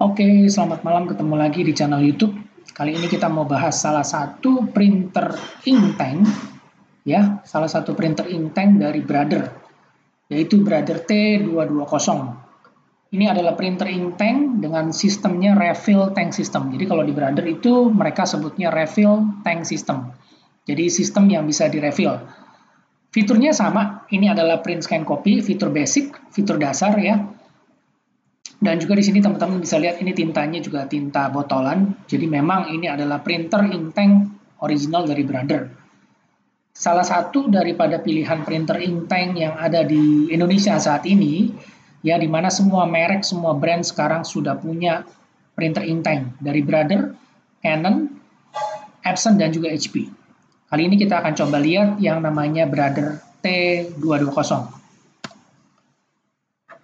Oke, selamat malam, ketemu lagi di channel YouTube. Kali ini kita mau bahas salah satu printer ink tank, ya, salah satu printer ink tank dari Brother, yaitu Brother T220. Ini adalah printer ink tank dengan sistemnya refill tank system. Jadi kalau di Brother itu mereka sebutnya refill tank system. Jadi sistem yang bisa direfill. Fiturnya sama, ini adalah print scan copy, fitur basic, fitur dasar ya. Dan juga di sini teman-teman bisa lihat ini tintanya juga tinta botolan. Jadi memang ini adalah printer ink tank original dari Brother. Salah satu daripada pilihan printer ink tank yang ada di Indonesia saat ini, ya, di mana semua merek, semua brand sekarang sudah punya printer ink tank dari Brother, Canon, Epson dan juga HP. Kali ini kita akan coba lihat yang namanya Brother T220.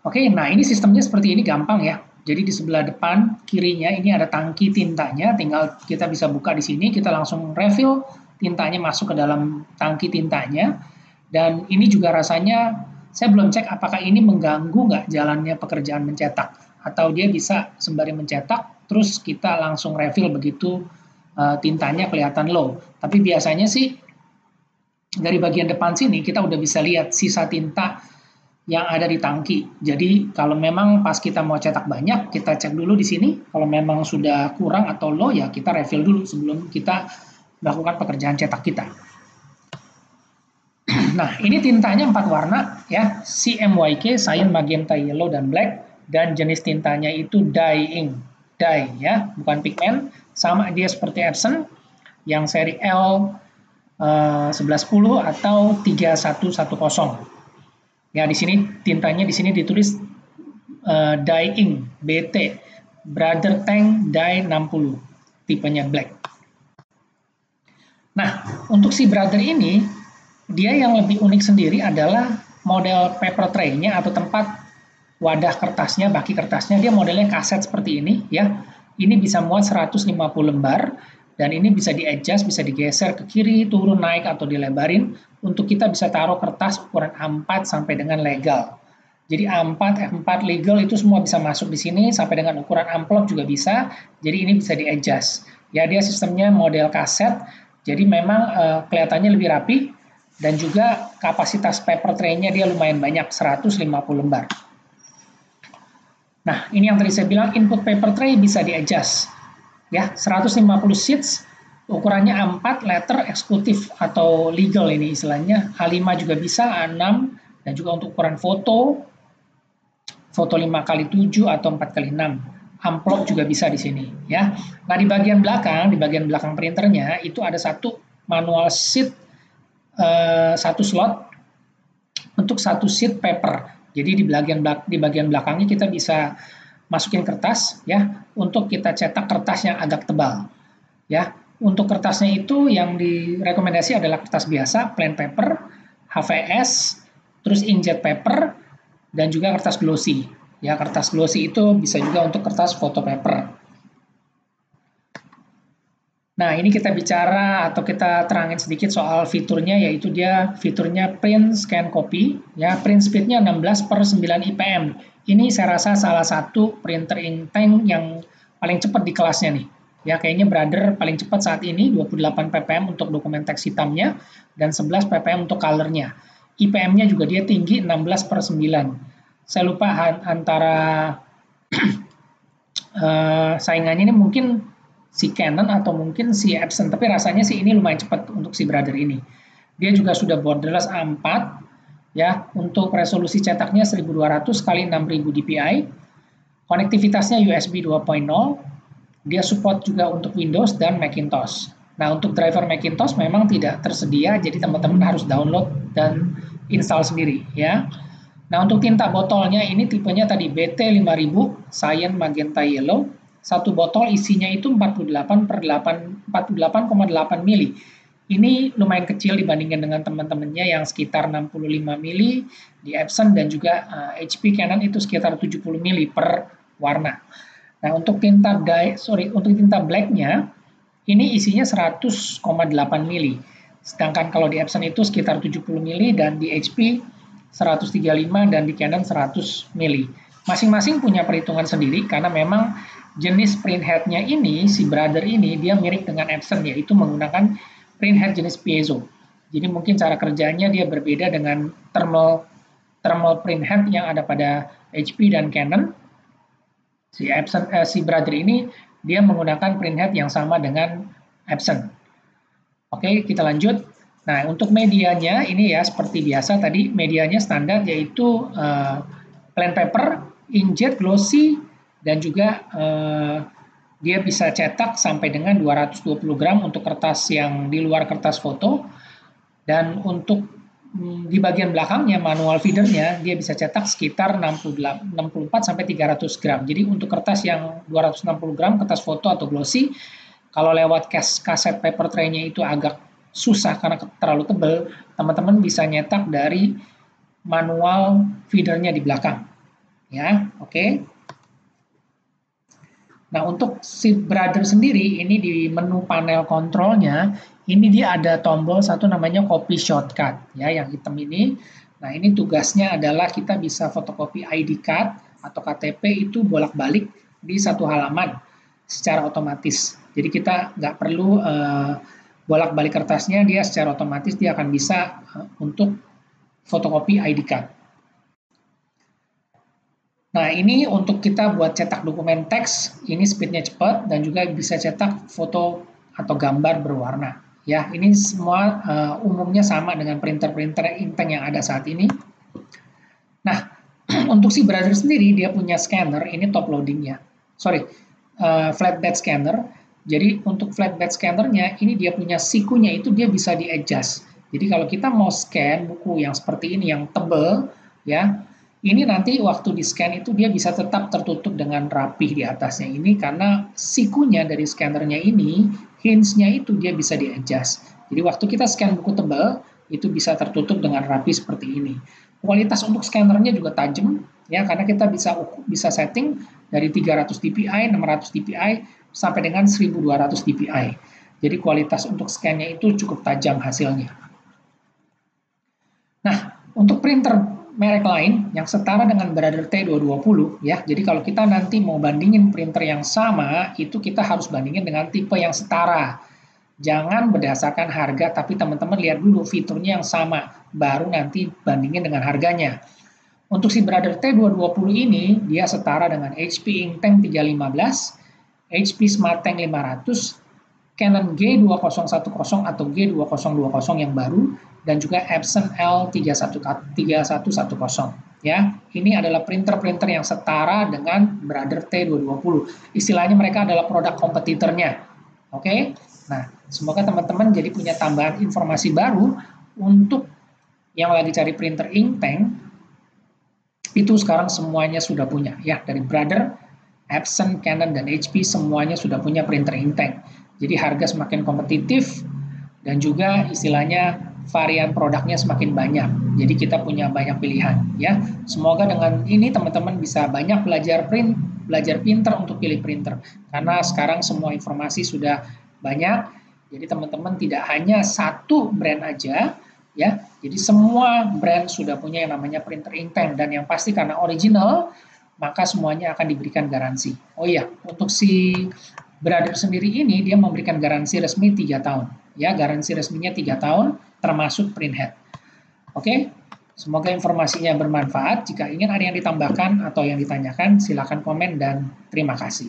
Oke, nah ini sistemnya seperti ini, gampang ya. Jadi di sebelah depan kirinya ini ada tangki tintanya, tinggal kita bisa buka di sini, kita langsung refill tintanya masuk ke dalam tangki tintanya. Dan ini juga rasanya, saya belum cek apakah ini mengganggu nggak jalannya pekerjaan mencetak. Atau dia bisa sembari mencetak, terus kita langsung refill begitu tintanya kelihatan low. Tapi biasanya sih dari bagian depan sini kita udah bisa lihat sisa tinta yang ada di tangki. Jadi kalau memang pas kita mau cetak banyak, kita cek dulu di sini. Kalau memang sudah kurang atau low, ya kita refill dulu sebelum kita melakukan pekerjaan cetak kita. Nah, ini tintanya 4 warna ya, CMYK, cyan, magenta, yellow, dan black. Dan jenis tintanya itu dye ink, dye ya, bukan pigment. Sama dia seperti Epson yang seri L1110 atau 3110. Ya, di sini tintanya di sini ditulis dye ink BT Brother Tank Dye 60, tipenya black. Nah, untuk si Brother ini dia yang lebih unik sendiri adalah model paper tray-nya atau tempat wadah kertasnya, baki kertasnya. Dia modelnya kaset seperti ini ya. Ini bisa muat 150 lembar. Dan ini bisa di-adjust, bisa digeser ke kiri, turun, naik, atau dilebarin untuk kita bisa taruh kertas ukuran A4 sampai dengan legal. Jadi A4, F4 legal itu semua bisa masuk di sini, sampai dengan ukuran amplop juga bisa. Jadi ini bisa di-adjust. Ya, dia sistemnya model kaset, jadi memang kelihatannya lebih rapi, dan juga kapasitas paper tray-nya dia lumayan banyak, 150 lembar. Nah, ini yang tadi saya bilang, input paper tray bisa di-adjust. Ya, 150 sheets, ukurannya A4, letter, eksekutif atau legal ini istilahnya. A5 juga bisa, A6, dan juga untuk ukuran foto 5x7 atau 4x6. Amplop juga bisa di sini, ya. Nah, di bagian belakang printernya itu ada satu manual sheet, satu slot untuk satu sheet paper. Jadi di bagian belakangnya kita bisa masukin kertas ya untuk kita cetak kertas yang agak tebal ya. Untuk kertasnya itu yang direkomendasi adalah kertas biasa, plain paper, HVS, terus inkjet paper, dan juga kertas glossy ya. Kertas glossy itu bisa juga untuk kertas foto paper. Nah, ini kita bicara atau kita terangin sedikit soal fiturnya, yaitu dia fiturnya print scan copy ya. Print speednya 16/9 IPM. Ini saya rasa salah satu printer ink tank yang paling cepat di kelasnya nih. Ya, kayaknya Brother paling cepat saat ini, 28 ppm untuk dokumen teks hitamnya dan 11 ppm untuk colornya. IPM-nya juga dia tinggi, 16/9. Saya lupa antara saingannya ini mungkin si Canon atau mungkin si Epson, tapi rasanya sih ini lumayan cepat untuk si Brother ini. Dia juga sudah borderless A4 ya, untuk resolusi cetaknya 1200 x 6000 dpi, konektivitasnya USB 2.0, dia support juga untuk Windows dan Macintosh. Nah, untuk driver Macintosh memang tidak tersedia, jadi teman-teman harus download dan install sendiri ya. Nah, untuk tinta botolnya ini tipenya tadi BT5000 cyan, magenta, yellow. Satu botol isinya itu 48,8 mili. Ini lumayan kecil dibandingkan dengan teman-temannya yang sekitar 65 mili di Epson dan juga HP Canon itu sekitar 70 mili per warna. Nah, untuk tinta blacknya ini isinya 100,8 mili. Sedangkan kalau di Epson itu sekitar 70 mili dan di HP 135 dan di Canon 100 mili. Masing-masing punya perhitungan sendiri karena memang jenis printhead-nya ini, si Brother ini, dia mirip dengan Epson, yaitu menggunakan printhead jenis piezo. Jadi mungkin cara kerjanya dia berbeda dengan thermal printhead yang ada pada HP dan Canon. Si Brother ini dia menggunakan printhead yang sama dengan Epson. Oke, kita lanjut. Nah, untuk medianya ini ya seperti biasa tadi, medianya standar yaitu plain paper, inkjet, glossy, dan juga dia bisa cetak sampai dengan 220 gram untuk kertas yang di luar kertas foto. Dan untuk di bagian belakangnya manual feedernya dia bisa cetak sekitar 64 sampai 300 gram. Jadi untuk kertas yang 260 gram, kertas foto atau glossy, kalau lewat kaset paper tray-nya itu agak susah karena terlalu tebal, teman-teman bisa nyetak dari manual feedernya di belakang. Ya, oke. Nah, untuk si Brother sendiri, ini di menu panel kontrolnya, ini dia ada tombol satu namanya copy shortcut, ya, yang hitam ini. Nah, ini tugasnya adalah kita bisa fotokopi ID card atau KTP itu bolak-balik di satu halaman secara otomatis. Jadi kita nggak perlu bolak-balik kertasnya, dia secara otomatis dia akan bisa untuk fotokopi ID card. Nah, ini untuk kita buat cetak dokumen teks, ini speednya cepat dan juga bisa cetak foto atau gambar berwarna. Ya, ini semua umumnya sama dengan printer-printer inktank yang ada saat ini. Nah, untuk si Brother sendiri dia punya scanner, ini top loadingnya. Sorry, flatbed scanner. Jadi untuk flatbed scannernya, ini dia punya sikunya itu dia bisa di-adjust. Jadi kalau kita mau scan buku yang seperti ini, yang tebal, ya, ini nanti waktu di scan itu dia bisa tetap tertutup dengan rapih di atasnya ini karena sikunya dari scannernya ini, hinge-nya itu dia bisa di-adjust. Jadi waktu kita scan buku tebal, itu bisa tertutup dengan rapi seperti ini. Kualitas untuk scannernya juga tajam, ya karena kita bisa setting dari 300 dpi, 600 dpi, sampai dengan 1200 dpi. Jadi kualitas untuk scan-nya itu cukup tajam hasilnya. Nah, untuk printer merek lain yang setara dengan Brother T220 ya. Jadi kalau kita nanti mau bandingin printer yang sama, itu kita harus bandingin dengan tipe yang setara. Jangan berdasarkan harga, tapi teman-teman lihat dulu fiturnya yang sama, baru nanti bandingin dengan harganya. Untuk si Brother T220 ini, dia setara dengan HP Inktank 315, HP SmartTank 500, Canon G2010 atau G2020 yang baru, dan juga Epson L3110 ya. Ini adalah printer-printer yang setara dengan Brother T220. Istilahnya mereka adalah produk kompetitornya. Oke. Nah, semoga teman-teman jadi punya tambahan informasi baru untuk yang lagi cari printer inktank. Itu sekarang semuanya sudah punya ya, dari Brother, Epson, Canon dan HP semuanya sudah punya printer inktank. Jadi harga semakin kompetitif dan juga istilahnya varian produknya semakin banyak. Jadi kita punya banyak pilihan ya. Semoga dengan ini teman-teman bisa banyak belajar pinter untuk pilih printer. Karena sekarang semua informasi sudah banyak. Jadi teman-teman tidak hanya satu brand aja ya. Jadi semua brand sudah punya yang namanya printer inktank dan yang pasti karena original maka semuanya akan diberikan garansi. Oh iya, untuk si Brother sendiri ini dia memberikan garansi resmi 3 tahun. Ya, garansi resminya 3 tahun termasuk printhead. Oke, semoga informasinya bermanfaat. Jika ingin ada yang ditambahkan atau yang ditanyakan, silakan komen dan terima kasih.